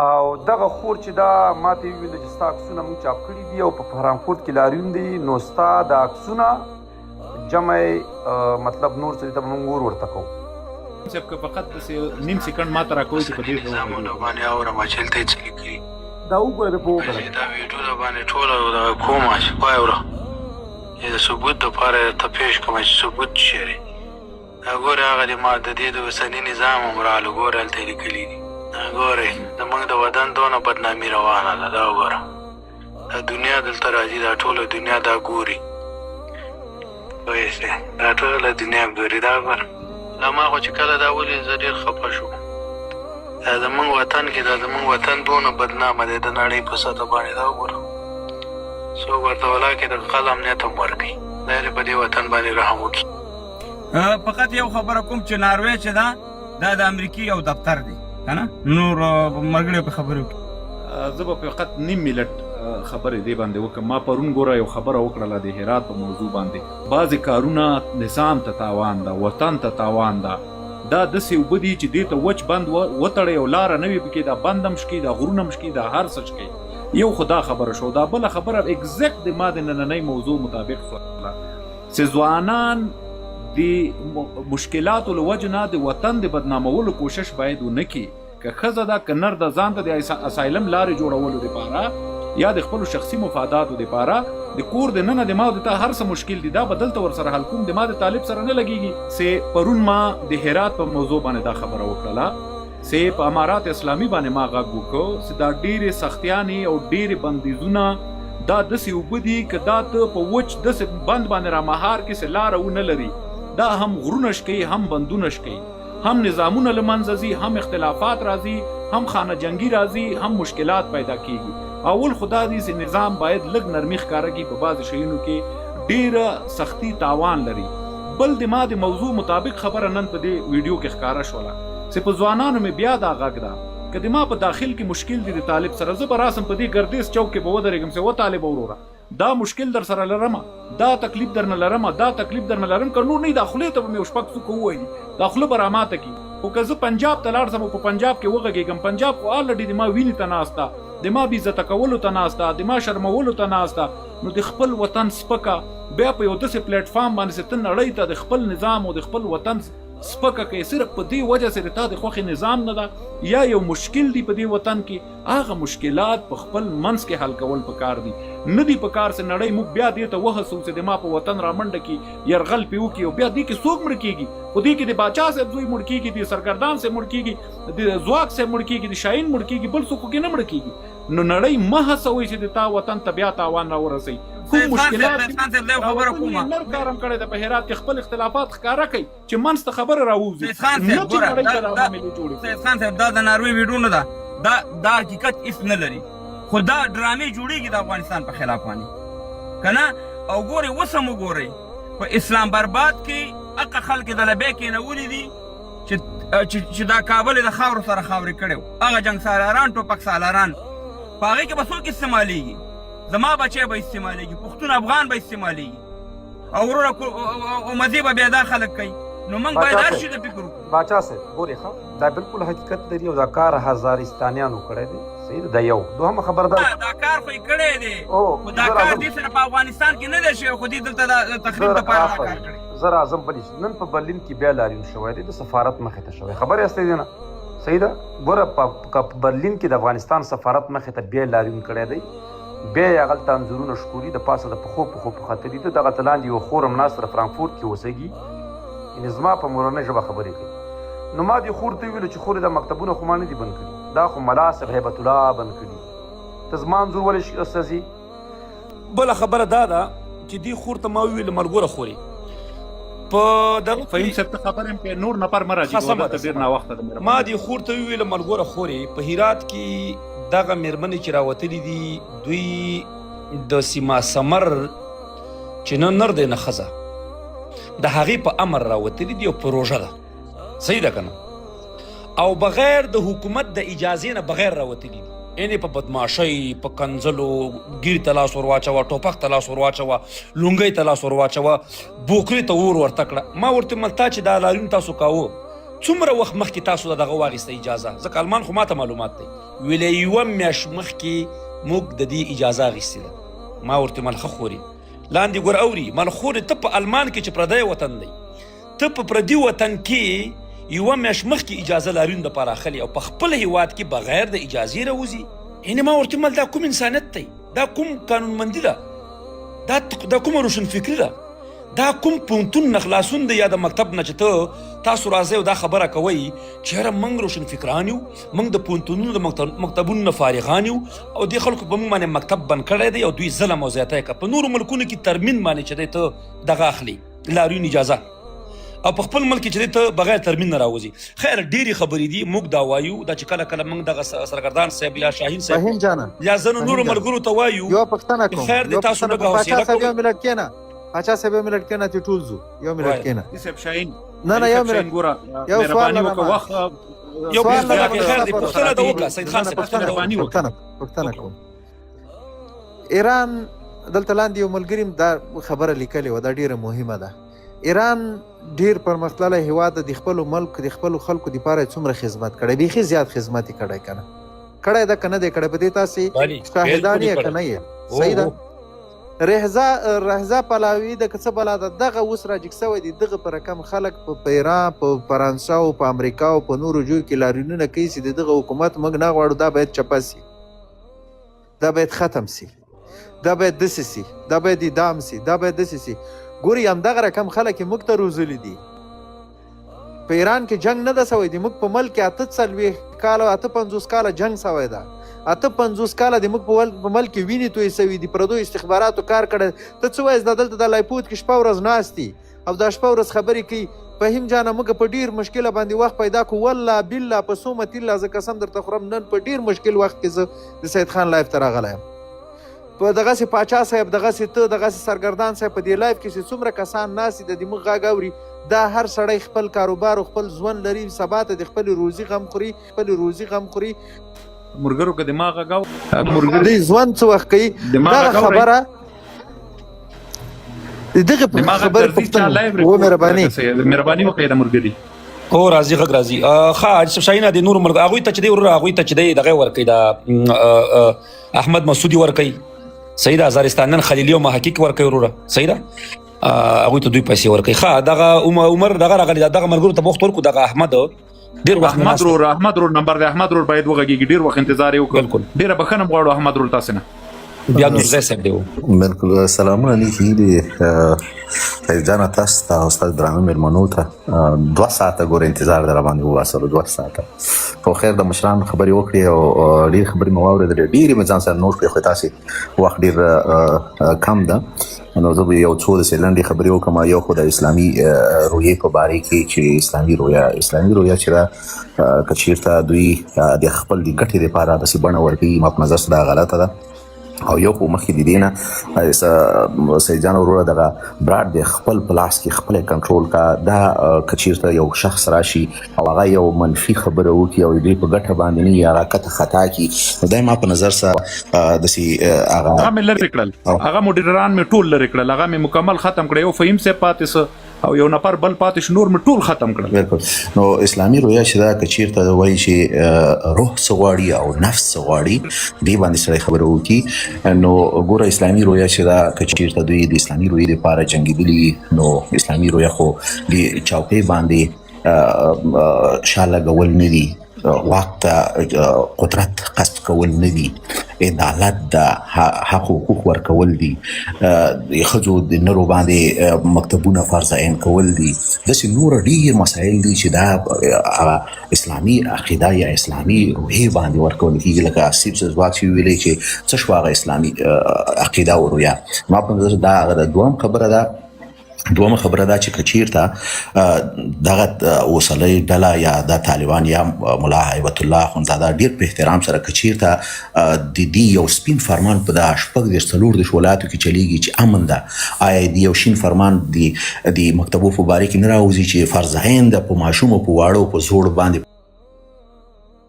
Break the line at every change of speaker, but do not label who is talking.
او دغه خور چې دا ماته یې وویل چې ستا عکسونه موږ چاپ کړي دي او په فرانکفورت کې لاریون دی، نو ستا د عکسونه جمع مطلب نور څه دي ته به موږ ورته کوو.
صاحب که فقط داسې نیم سیکنډ ماته راکوئ چې په دې
نظامونه باندې اورم چې هلته یې څه لیکلي
دا وګوره بیا په وګوره
دا ویډیو د باندې ټوله دغه کومه چې واوره د ثبوت دپاره درته پېښ کړمه چې ثبوت چېرې ګورې هغه د ما د دې د اوسني نظام هم راغلو ګورې هلته یې لیکلي دي ګورې زموږ د وطن دونه بدنامي روانه ده دا وګوره دا دنیا دلته راځي دا ټوله دنیا دا ګوري پوهېږې دا ټوله دنیا ګوري دا وګوره دا ما خو چې کله دا ولید زه ډېر خفه شوم دا زموږ وطن کې دا زموږ وطن دونه بدنامه دی د نړۍ په سطح باندې دا وګوره څوک ورته ولا کې د خپل امنیت هم ورکوي دا یې په دې وطن باندې رحم وکړي.
فقط یو خبره کوم چې ناروې چې ده دا د امریکې یو دفتر دی که نه نور ملګري په خبرې وکړي.
زه به فقط نیم منټ خبرې دې باندې وکړم. ما پرون ګوره یو خبره وکړله د هرات په موضوع باندې. بعضې کارونه نظام ته تاوان ده، وطن ته تاوان ده. دا داسې اوبه دي چې دې ته وچ بند وتړئ او لاره نه وي پکې دا بند هم شکي دا غرونه هم شکي دا هر څه شکي. یو خو دا خبره شو. دا بله خبره اګزیکټ د ما د نننۍ موضوع مطابق شوله چې ځوانان د مشکلاتو له وجې نه د وطن د بدنامولو کوشش باید ونه کړي. که ښځه ده که نر ده ځان ته د اسایلم لارې جوړولو دپاره یا د خپلو شخصي مفاداتو دپاره د کور د ننه د ما د تا هر څه مشکل دي دا به دلته ورسره حل کوم د ما د طالب سره نه لګېږي. چې پرون ما د هرات په موضوع باندې دا خبره وکړله چې په امارات اسلامي باندې ما غږ وکړو چې دا ډېرې سختیانې او ډېرې بندیزونه دا داسې اوبه دي که دا ته په وچ داسې بند باندې رامهار کې چې لاره ونه لري دا هم غرونه شکوي هم بندونه شکوي هم نظامونه له منځه ځي هم اختلافات راځي هم خانه جنګي راځي هم مشکلات پیدا کیږي. اول خدا دې چې نظام باید لږ نرمي ښکاره کړي په بعضې شیونو کې ډېره سختي تاوان لري. بل د ما د موضوع مطابق خبره نن په دې ویډیو کې ښکاره شوله چې په ځوانانو مې بیا دا غږ ده که د ما په داخل کې مشکل دي د طالب سره زه به راسم په دې ګردیز چوک کې به ودرېږم چې و طالب وروره دا مشکل در سره لرمه دا تکلیف درنه لرمه دا تکلیف درنه لرم که نور نه دا خولې ته به مې یو شپږ څوکه ووایي دا خوله به راماته کړي. خو که زه پنجاب ته لاړ شم او په پنجاب کې وغږېږم پنجاب خو آلرډي د ما وینې ته ناسته د ما بېعزته کولو ته ناسته د ما شرمولو ته ناسته نو د خپل وطن سپکه بیا په یو داسې پلیټفارم باندې چې ته نړۍ ته د خپل نظام او د خپل وطن سپکه کوي صرف په دې وجه چې تا د خوښې نظام نه ده یا یو مشکل دی په دې وطن کې هغه مشکلات په خپل منځ کې حل کول پکار دي نه دي پکار چې نړۍ موږ بیا دې ته وهڅو چې د ما په وطن رامنډه کړي یرغل پې وکړي او بیا دې کې څوک مړ کېږي خو دې کې د باچا صاحب زوی مړ کېږي د سرګردان صاحب مړ کېږي د ځواک صاحب مړ کېږي د شاهین مړ کېږي بل څوک کې نه مړ کېږي. نو نړۍ مه هڅوئ چې د تا وطن ته بیا تاوان راورسوي. کوم مشکلات نر کارم کړی د په هرات کې خپل اختلافات ښکاره کوي چې منځ ته خبره راووځي نه چې نړۍ ته دا معاملې جوړې کړي.
سید خان صاحب دا د ناروې ویډیو نه ده دا حقیقت هېڅ نه لري خو دا ډرامې جوړېږي د افغانستان په خلاف باندې که نه. او ګورئ اوس هم وګورئ په اسلام آباد کې هغه خلک د لبیک کېنولي دي چې دا کابل د خاورو سره خاورې کړی و هغه جنګ سالاران ټوپک سالاران په هغې کې به څوک استعمالېږي زما بچی به استعمالېږي پښتون افغان به استعمالېږي او وروره او مزې به بیا دا خلک کوي. نو موږ باید هر شي ته فکر وکړو.
باچا صاحب ګورې ښه دا بالکل حقیقت لري او دا کار هزارستانیانو کړی دی صحیح ده. یو دوهمه خبره ده
دا کار خو یې کړی دی خو دا کار دې سره په افغانستان کې نه دی شوی خو دې دلته د تخریب دپاره دا کار کړی.
زه راځم بلې نن په برلین کې بیا لاریون شوی دی د سفارت مخې ته شوی خبرې هستې دی نه صحیح ده. ګوره په برلین کې د افغانستان سفارت مخې ته بیا لاریون کړی دی بیا یې هغلته انځورونه ښکوري د پاسه د پښو پښته دي ته دغه ته لاندې یو خور هم ناسته فرانکفورت کې اوسېږي یعنې زما په مورنۍ ژبه خبرې کوي. نو ما دې خور ته وویلو چې خورې دا مکتبونه خو ما نه دي بند کړي دا خو ملا صاحب هیبت الله بند کړي ته زما انځور ولې استاذي. بله خبره دا ده چې دې خور ته ما وویل ملګوره خورې په دغه
فهیم صاحب ته خبر یم که نور نفر مه راځي ډېر ناوخته ده.
ما دې خور ته وویل ملګوره خورې په هرات کې دغه مېرمنې چې راوتلي دي دوی د سیما سمر چې نه نر دی نه ښځه د هغې په امر راوتلي دي او پروژه ده صحیح ده که نه او بغیر د حکومت د اجازې نه بغیر راوتلي دي یعنې په بدماشۍ په کنځلو ګیر ته لاس ور واچوه ټوپک ته لاس ور واچوه لونګۍ ته لاس ور واچوه بوکرې ته اور ورته کړه. ما ورته ویل تا چې دا لاریون تاسو کاوه څومره وخت مخکې تاسو دغه واخیسته اجازه؟ ځکه آلمان خو ماته معلومات دی ویلې یوه میاشت مخکې موږ د دې اجازه اخیستې ده. ما ورته ملخه خوري لاندې ګور اوري ملخورې ته په آلمان کې چې پردی وطن دی، ته په پردي وطن کې یوه میاشت مخکې اجازه لاریون دپاره اخلي او په خپل هیواد کې بغیر د اجازې راوځي. یعنې ما ورته مل دا کوم انسانیت دی؟ دا کوم قانونمندي ده؟ دا کومه روشنفکري ده؟ دا کوم پوهنتون نه خلاصون دی یا د مکتب نه چې تاسو راځئ او دا خبره کوئ چې یاره موږ روشنفکران یو، موږ د پوهنتونونو د مکتبونو نه فارغان یو او دې خلکو په موږ باندې مکتب بند کړی دی او دوی ظلم او زیاتی کوي. په نورو ملکونو کې ترمیم باندې چې دی ته دغه اخلي لاریون اجازه او په خپل ملک کې چې دی ته بغیر ترمیم نه راوځي. خیر ډېرې خبرې دي، موږ دا وایو دا چې کله کله موږ دغه سرګردان صاحب یا شاهین صاحب یا ځینو نورو ملګرو ته وایو
یو پوښتنه کوم،
خیر دی تاسو لږه حوصله کوئ.
اچھا صاحب یو منټ کېنه چې ټول زو یو منټ کېنه
صاحب شاهین
نه یو منټ
ګوره
مهرباني
وکړه وخت
یو خیر دی پوښتنه ده وکړه سید خان صاحب
پوښتنه کوم. ایران دلته لاندې یو ملګري دا خبره لیکلې وه، دا ډېره مهمه ده. ایران ډېر پرمختللی هېواد د خپلو ملک د خپلو خلکو دپاره څومره خدمت کړی، بیخي زیات خدمت یې کړی که نه کړی ده که نه دی کړی، په دې تاسې شاهدان یې که نه یې. صحیح ده. رهزا پلاوي د څه بلا ده دغه اوس راجګ سوی دی، دغه په رقم خلک په ایران په فرانسه او په امریکا او په نورو ځایو کې لاریونونه کوي چې د دغه حکومت موږ نه غواړو، دا باید چپه سي، دا باید ختم سي، دا باید داسې سي، دا باید اعدام سي، دا باید داسې سي. ګوري همدغه رقم خلک یې موږ ته روزلي دي. په ایران کې جنګ نه ده سوی دی، موږ په ملک کې 48 کاله 58 کاله جنګ سوی ده، 58 کاله د موږ په ملک کې وینې توی سوي دي، پردو استخباراتو کار کړی. ته څه وایې دا دلته د لایپود کې شپه ورځ ناست دي او دا شپه ورځ خبرې کوي. فهیم جانه موږ په ډېر مشکله باندې وخت پیدا کړو، والله بالله په صومت الله زه قسم درته خورم نن په ډېر مشکل وخت کې زه د سید خان لایف ته راغلی یم. په دغسې پاچا صاحب دغسې ته دغسې سرګردان صاحب په دې لایف کې چې څومره کسان ناست دي د دې موږ غږ اوري، دا هر سړی خپل کاروبار او خپل ژوند لري، سبا ته د خپل روزي غم خوري.
مرګرو که دماغ غاو
دوی ژوند څه وخت کوي دغه خبره دغه خبرې پوښتنه
مهرباني وکړئ د مرګري
او راځي غږ راځي. ښه حاجي صاحب شاهین د نورو ملګرو هغوی ته چې دی وروره هغوی ته چې دی دغه ورکوي د احمد مسعودي ورکوي، صحیح ده، هزارستانیان خلیلي او محقق ورکوي وروره، صحیح ده، هغوی ته دوی پیسې ورکوي. ښه دغه عمر دغه راغلی دغه ملګرو ته وخت ورکړو، دغه احمد ډېر وخت
احمد رور نمبر دی، احمد رور باید وغږېږي، ډېر وخت انتظار یې وکړو، ډېره بخښنه غواړو احمد رور تاسې نه.
بیا نورزی صاحب دی.
بالکل سلامونه نیکې دي فیض جانه، تاسو ته او ستاسو درانه مېلمنو ته 2 ساعته ګوره انتظار در باندې وباسلو، 2 ساعته. خو خیر د مشرانو خبرې وکړې او ډېرې خبرې مې واورېدلې، ډېرې مې ځان سره نوټ کړې، خو تاسې وخت ډېر کم ده، نو زه به یو څو داسې لنډې خبرې وکړم. یو خو د اسلامي رویې په باره کې چې اسلامي رویه چې ده که چېرته دوی د خپل د ګټې دپاره داسې بڼه ورکوي، ما په نظر څه دا غلطه ده. او یو خو مخکې د دې نه سید جان وروره دغه براډ د خپل په لاس کې خپل کنټرول کا، دا که چېرته یو شخص راشي او هغه یو منفي خبره وکړي او دوی په ګټه باندې نه هغه کته خطا کړي، نو دا ما په نظر سره داسې
هغه مې لرې کړل، هغه موډران مې ټول لرې کړل، هغه مې مکمل ختم کړی، یو فهیم صاحب پاتې څه او یو نفر بل پاتې شو، نور مې ټول ختم کړل.
بالکل. نو اسلامي رویه چې دا که چېرته وایي چې روح څه غواړي او نفس څه غواړي، دې باندې سړی خبره وکړي، نو ګوره اسلامي رویه چې دا که چېرته دوی د اسلامي رویې دپاره جنګېدلي، نو اسلامي رویه خو د چوکۍ باندې شا لګول نه دي، واک ته قدرت قصد کول نه دي، عدالت ده، حق حقوق ورکول دي، ښځو د نرو باندې مکتبونه فرض عین کول دي، داسې نور ډېر مسایل دي چې دا اسلامي عقیده یا اسلامي روحیې باندې ورکول کېږي. لکه سیب ځواک چې ویلې چې څه شو هغه اسلامي عقیده او رویه. ما په نظر دا هغه دویمه خبره ده چې که چېرته دغه اوسنۍ ډله یا د طالبان یا ملا هیبت الله اخندزاده ډېر په احترام سره که چېرته د دې یو سپین فرمان په دا 4 ولایاتو کې چلیږي چې امن ده، آیا د یو شین فرمان د مکتبو په باره کې نه راوځي چې فرض عین ده په ماشومو په واړو په زوړ باندې